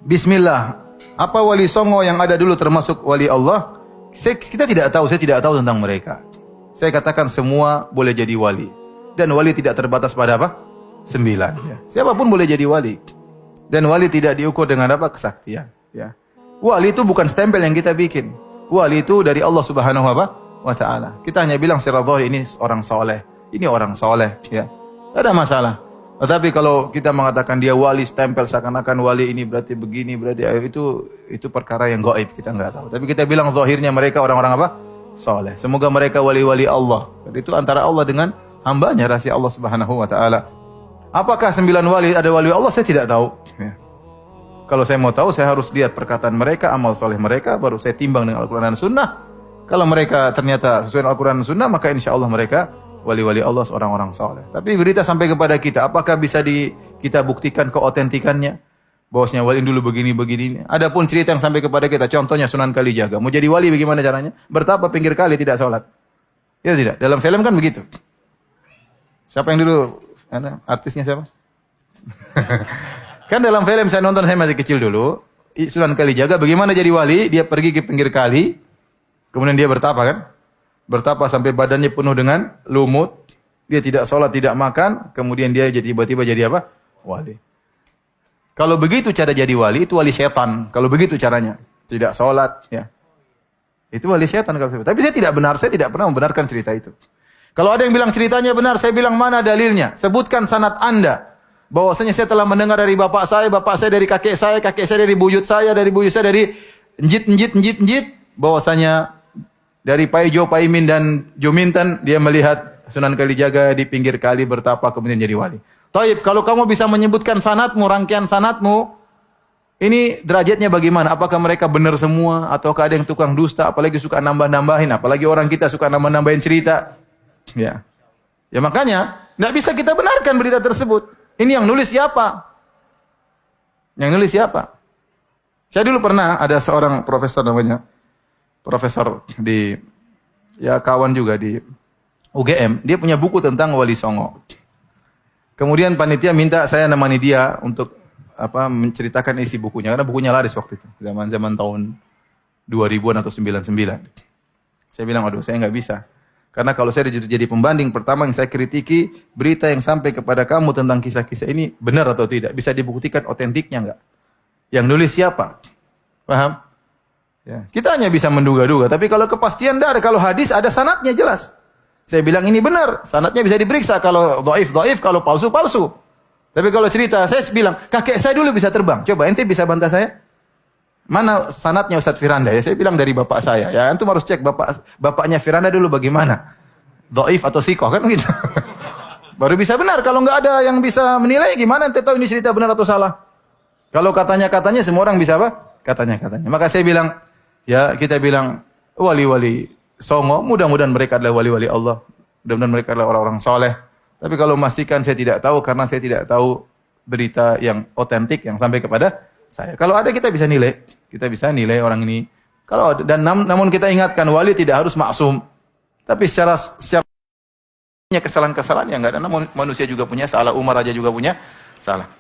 Bismillah. Apa wali songo yang ada dulu termasuk wali Allah? Kita tidak tahu, saya tidak tahu tentang mereka. Saya katakan semua boleh jadi wali. Dan wali tidak terbatas pada apa? 9. Ya. Siapapun boleh jadi wali. Dan wali tidak diukur dengan apa? Kesaktian. Ya. Wali itu bukan stempel yang kita bikin. Wali itu dari Allah Subhanahu wa Ta'ala. Kita hanya bilang secara zahir ini orang soleh. Ini orang soleh. Ya. Tidak ada masalah. Tetapi kalau kita mengatakan dia wali, stempel seakan-akan wali ini berarti begini, berarti itu perkara yang gaib, kita enggak tahu. Tapi kita bilang zahirnya mereka orang-orang apa? Saleh. Semoga mereka wali-wali Allah. Itu antara Allah dengan hambanya, rahasia Allah Subhanahu wa Ta'ala. Apakah 9 wali ada wali Allah? Saya tidak tahu. Ya. Kalau saya mau tahu, saya harus lihat perkataan mereka, amal soleh mereka, baru saya timbang dengan Al-Quran dan Sunnah. Kalau mereka ternyata sesuai dengan Al-Quran dan Sunnah, maka insya Allah mereka wali-wali Allah, seorang-orang saleh. Tapi berita sampai kepada kita, apakah bisa kita buktikan keotentikannya? Bahwasanya wali dulu begini-begini. Adapun cerita yang sampai kepada kita, contohnya Sunan Kalijaga. Mau jadi wali bagaimana caranya? Bertapa pinggir kali tidak sholat. Ya tidak? Dalam film kan begitu. Siapa yang dulu? Artisnya siapa? Kan dalam film saya nonton, saya masih kecil dulu. Sunan Kalijaga bagaimana jadi wali? Dia pergi ke pinggir kali. Kemudian dia bertapa kan? Bertapa sampai badannya penuh dengan lumut. Dia tidak sholat, tidak makan. Kemudian dia tiba-tiba jadi apa? Wali. Kalau begitu cara jadi wali, itu wali setan. Kalau begitu caranya. Tidak sholat. Ya. Itu wali setan. Tapi saya tidak benar. Saya tidak pernah membenarkan cerita itu. Kalau ada yang bilang ceritanya benar, saya bilang mana dalilnya? Sebutkan sanad Anda. Bahwasanya saya telah mendengar dari bapak saya dari kakek saya dari buyut saya dari njit. Bahwasanya dari Paijo, Paimin dan Juminten dia melihat Sunan Kalijaga di pinggir kali bertapa kemudian jadi wali. Taib, kalau kamu bisa menyebutkan sanadmu, rangkaian sanadmu, ini derajatnya bagaimana? Apakah mereka benar semua ataukah ada yang tukang dusta, apalagi suka nambah-nambahin, apalagi orang kita suka nambah-nambahin cerita. Ya. Ya makanya enggak bisa kita benarkan berita tersebut. Ini yang nulis siapa? Yang nulis siapa? Saya dulu pernah ada seorang profesor namanya profesor di kawan juga di UGM, dia punya buku tentang Wali Songo. Kemudian panitia minta saya nemani dia untuk menceritakan isi bukunya karena bukunya laris waktu itu, zaman-zaman tahun 2000-an atau 99. Saya bilang, aduh, saya nggak bisa. Karena kalau saya jadi pembanding, pertama yang saya kritiki berita yang sampai kepada kamu tentang kisah-kisah ini benar atau tidak, bisa dibuktikan otentiknya enggak? Yang nulis siapa? Paham? Ya. Kita hanya bisa menduga-duga, tapi kalau kepastian tidak ada. Kalau hadis ada sanadnya jelas. Saya bilang ini benar, sanadnya bisa diperiksa. Kalau dhaif, kalau palsu. Tapi kalau cerita, saya bilang, kakek saya dulu bisa terbang. Coba, ente bisa bantah saya? Mana sanadnya Ustaz Firanda? Ya, saya bilang dari bapak saya. Ya, antum harus cek bapaknya Firanda dulu bagaimana. Dhaif atau sikoh, kan gitu. Baru bisa benar. Kalau nggak ada yang bisa menilai, gimana ente tahu ini cerita benar atau salah? Kalau katanya semua orang bisa apa? Katanya. Maka saya bilang, ya, kita bilang wali-wali songo, mudah-mudahan mereka adalah wali-wali Allah. Mudah-mudahan mereka adalah orang-orang soleh. Tapi kalau memastikan saya tidak tahu, karena saya tidak tahu berita yang otentik yang sampai kepada saya. Kalau ada kita bisa nilai. Kita bisa nilai orang ini. Kalau ada, dan namun kita ingatkan wali tidak harus maksum. Tapi secara kesalahan-kesalahan yang enggak ada. Namun manusia juga punya salah, Umar aja juga punya salah.